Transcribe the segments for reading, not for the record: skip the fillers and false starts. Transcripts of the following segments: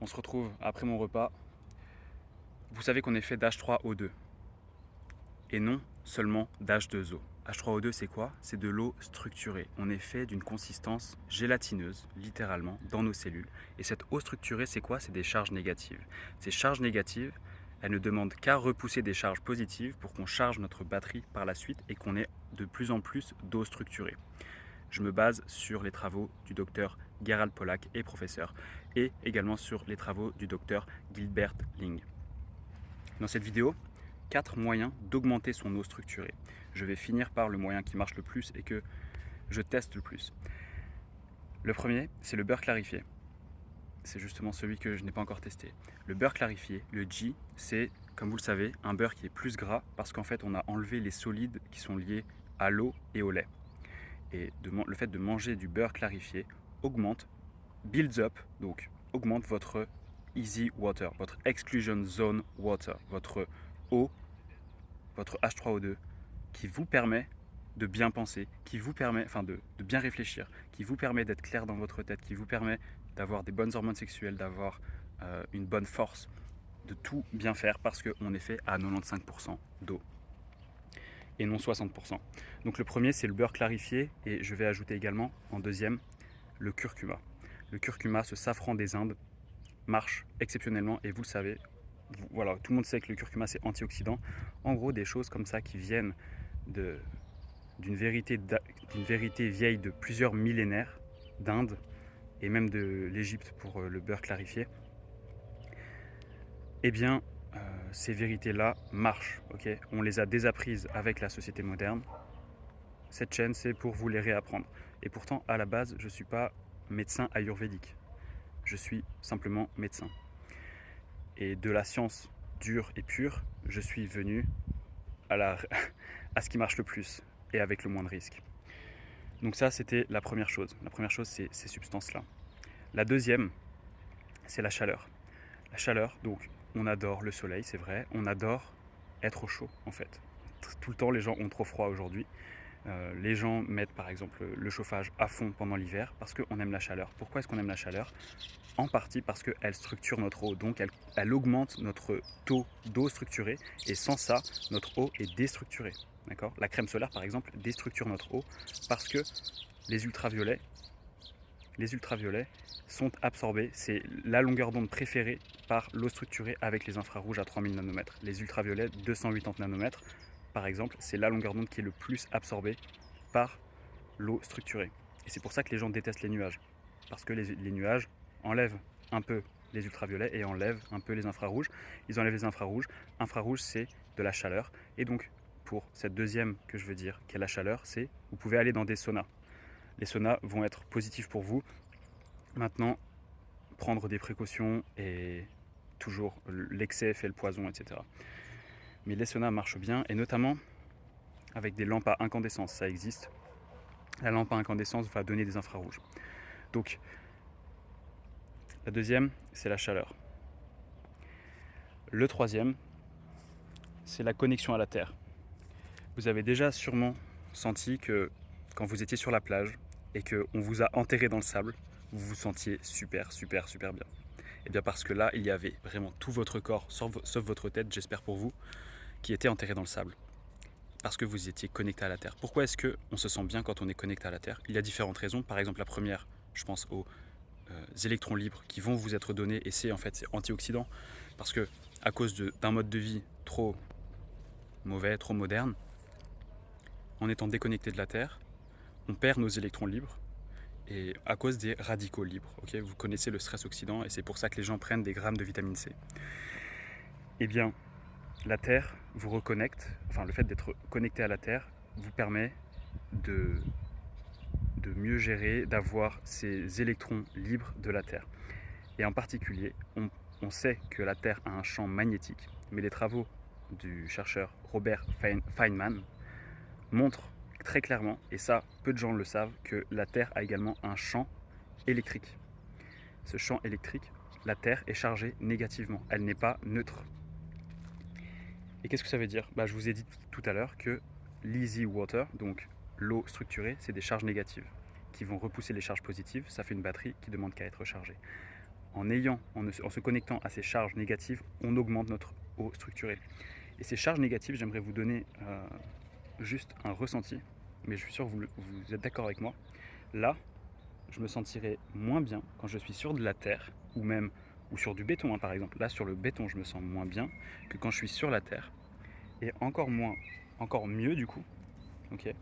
on se retrouve après mon repas. Vous savez qu'on est fait d'H3O2 et non seulement d'H2O. H3O2 c'est quoi? C'est de l'eau structurée. On est fait d'une consistance gélatineuse, littéralement, dans nos cellules. Et cette eau structurée c'est quoi? C'est des charges négatives. Ces charges négatives, elles ne demandent qu'à repousser des charges positives pour qu'on charge notre batterie par la suite et qu'on ait de plus en plus d'eau structurée. Je me base sur les travaux du docteur Gerald Pollack et professeur, et également sur les travaux du docteur Gilbert Ling. Dans cette vidéo, 4 moyens d'augmenter son eau structurée. Je vais finir par le moyen qui marche le plus et que je teste le plus. Le premier, c'est le beurre clarifié. C'est justement celui que je n'ai pas encore testé. Le beurre clarifié, le ghee, c'est, comme vous le savez, un beurre qui est plus gras parce qu'en fait, on a enlevé les solides qui sont liés à l'eau et au lait. Et le fait de manger du beurre clarifié augmente, builds up, donc augmente votre easy water, votre exclusion zone water, votre eau, votre H3O2, qui vous permet de bien penser, qui vous permet, de bien réfléchir, qui vous permet d'être clair dans votre tête, qui vous permet d'avoir des bonnes hormones sexuelles, d'avoir une bonne force, de tout bien faire parce qu'on est fait à 95% d'eau et non 60%. Donc le premier, c'est le beurre clarifié et je vais ajouter également en deuxième le curcuma. Le curcuma, ce safran des Indes, marche exceptionnellement et vous le savez, voilà, tout le monde sait que le curcuma c'est antioxydant. En gros, des choses comme ça qui viennent d'une vérité vieille de plusieurs millénaires d'Inde et même de l'Égypte pour le beurre clarifié, eh bien, ces vérités-là marchent. Okay, on les a désapprises avec la société moderne. Cette chaîne, c'est pour vous les réapprendre. Et pourtant, à la base, je ne suis pas médecin ayurvédique. Je suis simplement médecin. Et de la science dure et pure, je suis venu à ce qui marche le plus et avec le moins de risques. Donc ça, c'était la première chose. La première chose, c'est ces substances-là. La deuxième, c'est la chaleur. La chaleur, donc, on adore le soleil, c'est vrai. On adore être au chaud, en fait. Tout le temps, les gens ont trop froid aujourd'hui. Les gens mettent par exemple le chauffage à fond pendant l'hiver parce qu'on aime la chaleur. Pourquoi est-ce qu'on aime la chaleur? En partie parce qu'elle structure notre eau, donc elle augmente notre taux d'eau structurée et sans ça, notre eau est déstructurée. D'accord? La crème solaire par exemple déstructure notre eau parce que les ultraviolets, sont absorbés, c'est la longueur d'onde préférée par l'eau structurée avec les infrarouges à 3000 nanomètres. Les ultraviolets 280 nanomètres par exemple, c'est la longueur d'onde qui est le plus absorbée par l'eau structurée. Et c'est pour ça que les gens détestent les nuages. Parce que les nuages enlèvent un peu les ultraviolets et enlèvent un peu les infrarouges. Ils enlèvent les infrarouges. Infrarouge, c'est de la chaleur. Et donc, pour cette deuxième que je veux dire, qui est la chaleur, c'est vous pouvez aller dans des saunas. Les saunas vont être positifs pour vous. Maintenant, prendre des précautions et toujours l'excès fait le poison, etc. Mais les saunas marchent bien et notamment avec des lampes à incandescence, ça existe. La lampe à incandescence va donner des infrarouges. Donc, la deuxième, c'est la chaleur. Le troisième, c'est la connexion à la terre. Vous avez déjà sûrement senti que quand vous étiez sur la plage et qu'on vous a enterré dans le sable, vous vous sentiez super bien. Et bien parce que là, il y avait vraiment tout votre corps, sauf votre tête, j'espère pour vous, qui était enterré dans le sable. Parce que vous étiez connecté à la terre. Pourquoi est-ce qu'on se sent bien quand on est connecté à la terre? Il y a différentes raisons. Par exemple, la première, je pense aux électrons libres qui vont vous être donnés et c'est antioxydant parce que à cause d'un mode de vie trop mauvais, trop moderne, en étant déconnecté de la Terre, on perd nos électrons libres et à cause des radicaux libres. Okay, vous connaissez le stress oxydant et c'est pour ça que les gens prennent des grammes de vitamine C. Eh bien, la Terre vous reconnecte, enfin le fait d'être connecté à la Terre vous permet de mieux gérer, d'avoir ces électrons libres de la Terre. Et en particulier, on sait que la Terre a un champ magnétique, mais les travaux du chercheur Robert Feynman montrent très clairement, et ça peu de gens le savent, que la Terre a également un champ électrique. Ce champ électrique, la Terre est chargée négativement, elle n'est pas neutre. Et qu'est-ce que ça veut dire? Je vous ai dit tout à l'heure que l'easy water, donc l'eau structurée, c'est des charges négatives qui vont repousser les charges positives, ça fait une batterie qui demande qu'à être rechargée. en se connectant à ces charges négatives, on augmente notre eau structurée. Et ces charges négatives, j'aimerais vous donner juste un ressenti, mais je suis sûr que vous êtes d'accord avec moi. Là, je me sentirai moins bien quand je suis sur de la terre, ou sur du béton, par exemple. Là, sur le béton, je me sens moins bien que quand je suis sur la terre. Et encore mieux du coup, ok,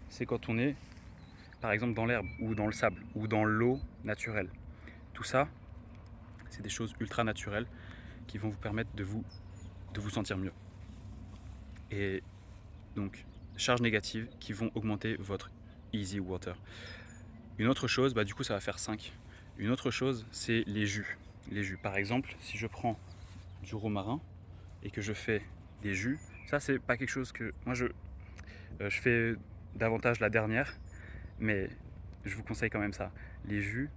c'est quand on est, par exemple, dans l'herbe, ou dans le sable, ou dans l'eau naturelle. Tout ça, c'est des choses ultra naturelles qui vont vous permettre de vous sentir mieux. Et donc, charges négatives qui vont augmenter votre easy water. Une autre chose, du coup ça va faire 5. Une autre chose, c'est les jus. Les jus, par exemple, si je prends du romarin et que je fais des jus, ça c'est pas quelque chose que moi je fais davantage la dernière, mais je vous conseille quand même ça. Les jus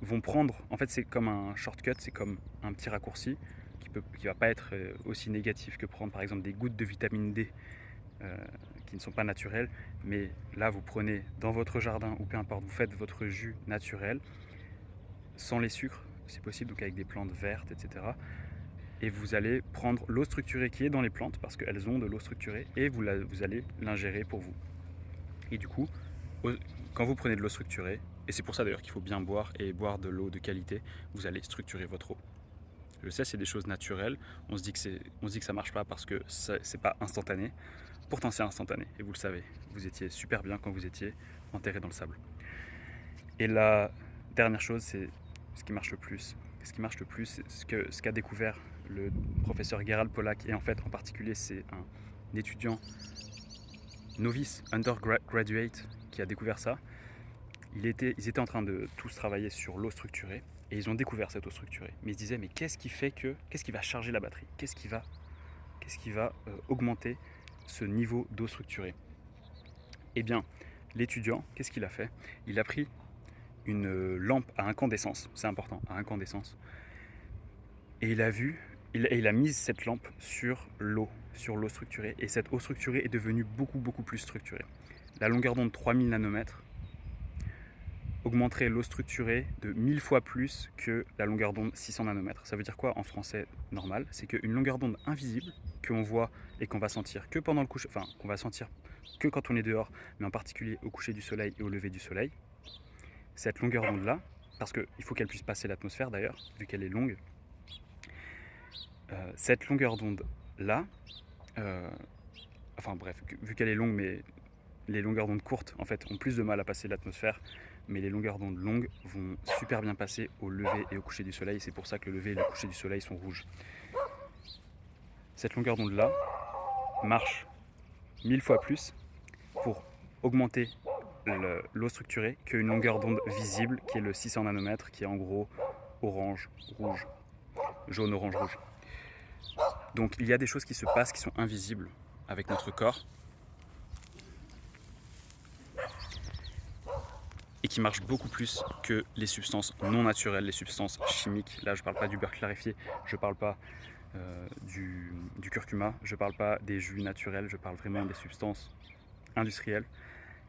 vont prendre, en fait c'est comme un shortcut, c'est comme un petit raccourci qui va pas être aussi négatif que prendre par exemple des gouttes de vitamine D qui ne sont pas naturelles, mais là vous prenez dans votre jardin ou peu importe, vous faites votre jus naturel sans les sucres, c'est possible, donc avec des plantes vertes, etc. Et vous allez prendre l'eau structurée qui est dans les plantes parce qu'elles ont de l'eau structurée et vous allez l'ingérer pour vous. Et du coup, quand vous prenez de l'eau structurée, et c'est pour ça d'ailleurs qu'il faut bien boire et boire de l'eau de qualité, vous allez structurer votre eau. Je sais, c'est des choses naturelles, on se dit que ça marche pas parce que c'est pas instantané. Pourtant c'est instantané, et vous le savez, vous étiez super bien quand vous étiez enterré dans le sable. Et la dernière chose, c'est ce qui marche le plus. Ce qui marche le plus, c'est ce qu'a découvert le professeur Gerald Pollack, et en fait en particulier c'est un étudiant novice, undergraduate, qui a découvert ça. Ils étaient en train de tous travailler sur l'eau structurée, et ils ont découvert cette eau structurée. Mais ils se disaient, mais qu'est-ce qui va charger la batterie? Qu'est-ce qui va augmenter ce niveau d'eau structurée? Eh bien, l'étudiant, qu'est-ce qu'il a fait? Il a pris une lampe à incandescence, c'est important, à incandescence, et il a mis cette lampe sur l'eau structurée, et cette eau structurée est devenue beaucoup plus structurée. La longueur d'onde 3000 nanomètres augmenterait l'eau structurée de 1000 fois plus que la longueur d'onde 600 nanomètres. Ça veut dire quoi en français normal? C'est qu'une longueur d'onde invisible qu'on voit et qu'on va sentir que pendant le coucher, enfin qu'on va sentir que quand on est dehors, mais en particulier au coucher du soleil et au lever du soleil, cette longueur d'onde là, parce qu'il faut qu'elle puisse passer l'atmosphère d'ailleurs, vu qu'elle est longue, cette longueur d'onde là, enfin bref, vu qu'elle est longue, mais les longueurs d'onde courtes en fait ont plus de mal à passer l'atmosphère, mais les longueurs d'onde longues vont super bien passer au lever et au coucher du soleil. C'est pour ça que le lever et le coucher du soleil sont rouges. Cette longueur d'onde là marche 1000 fois plus pour augmenter l'eau structurée qu'une longueur d'onde visible qui est le 600 nanomètres, qui est en gros orange, rouge, jaune, orange, rouge. Donc il y a des choses qui se passent qui sont invisibles avec notre corps et qui marchent beaucoup plus que les substances non naturelles, les substances chimiques. Là je parle pas du beurre clarifié, je parle pas du curcuma, je parle pas des jus naturels, je parle vraiment des substances industrielles.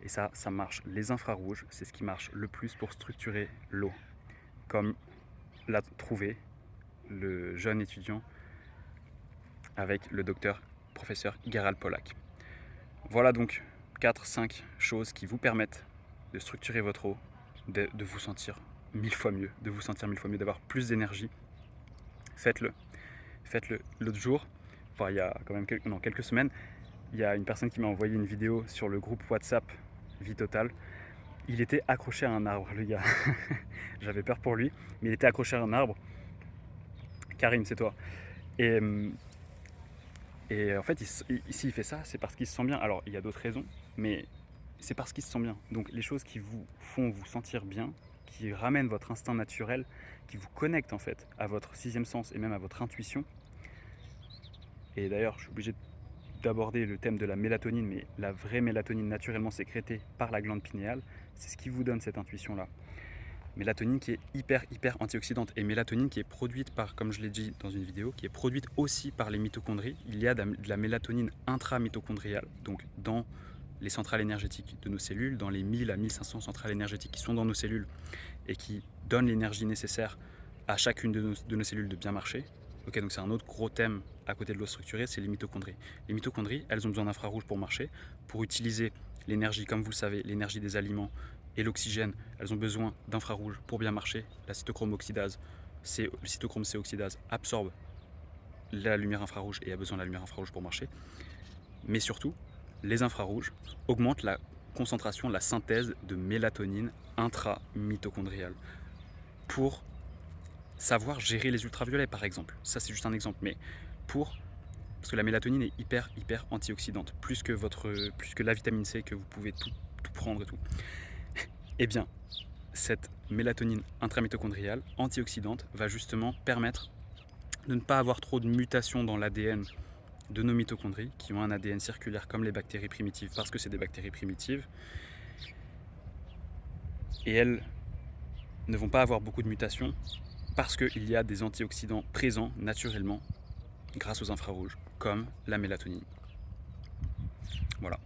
Et ça marche. Les infrarouges, c'est ce qui marche le plus pour structurer l'eau, comme l'a trouvé le jeune étudiant avec le professeur Gerald Pollack. Voilà donc 4-5 choses qui vous permettent de structurer votre eau, de vous sentir 1000 fois mieux, d'avoir plus d'énergie. Faites-le. L'autre jour, enfin il y a quand même quelques semaines, il y a une personne qui m'a envoyé une vidéo sur le groupe WhatsApp Vie Totale. Il était accroché à un arbre, le gars. J'avais peur pour lui, mais il était accroché à un arbre. Karim, c'est toi. Et en fait, s'il fait ça, c'est parce qu'il se sent bien. Alors, il y a d'autres raisons, mais c'est parce qu'il se sent bien. Donc, les choses qui vous font vous sentir bien, qui ramènent votre instinct naturel, qui vous connectent en fait à votre sixième sens et même à votre intuition. Et d'ailleurs, je suis obligé d'aborder le thème de la mélatonine, mais la vraie mélatonine naturellement sécrétée par la glande pinéale, c'est ce qui vous donne cette intuition-là. Mélatonine qui est hyper antioxydante, et mélatonine qui est produite par, comme je l'ai dit dans une vidéo, qui est produite aussi par les mitochondries. Il y a de la mélatonine intramitochondriale, donc dans les centrales énergétiques de nos cellules, dans les 1000 à 1500 centrales énergétiques qui sont dans nos cellules et qui donnent l'énergie nécessaire à chacune de nos cellules de bien marcher. Ok, donc c'est un autre gros thème à côté de l'eau structurée, c'est les mitochondries. Les mitochondries, elles ont besoin d'infrarouge pour marcher, pour utiliser l'énergie, comme vous le savez, l'énergie des aliments et l'oxygène. Elles ont besoin d'infrarouge pour bien marcher. La cytochrome oxydase, le cytochrome C oxydase absorbe la lumière infrarouge et a besoin de la lumière infrarouge pour marcher. Mais surtout, les infrarouges augmentent la concentration, la synthèse de mélatonine intramitochondriale pour savoir gérer les ultraviolets par exemple. Ça c'est juste un exemple, mais parce que la mélatonine est hyper antioxydante, plus que la vitamine C que vous pouvez tout prendre et tout. Eh bien, cette mélatonine intramitochondriale antioxydante va justement permettre de ne pas avoir trop de mutations dans l'ADN de nos mitochondries qui ont un ADN circulaire comme les bactéries primitives parce que c'est des bactéries primitives et elles ne vont pas avoir beaucoup de mutations parce qu'il y a des antioxydants présents naturellement grâce aux infrarouges comme la mélatonine. Voilà,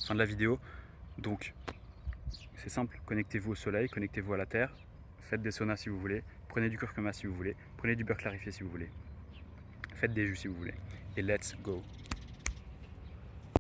fin de la vidéo. Donc c'est simple, connectez-vous au soleil, connectez-vous à la terre, faites des saunas si vous voulez, prenez du curcuma si vous voulez, prenez du beurre clarifié si vous voulez, faites des jus si vous voulez et let's go.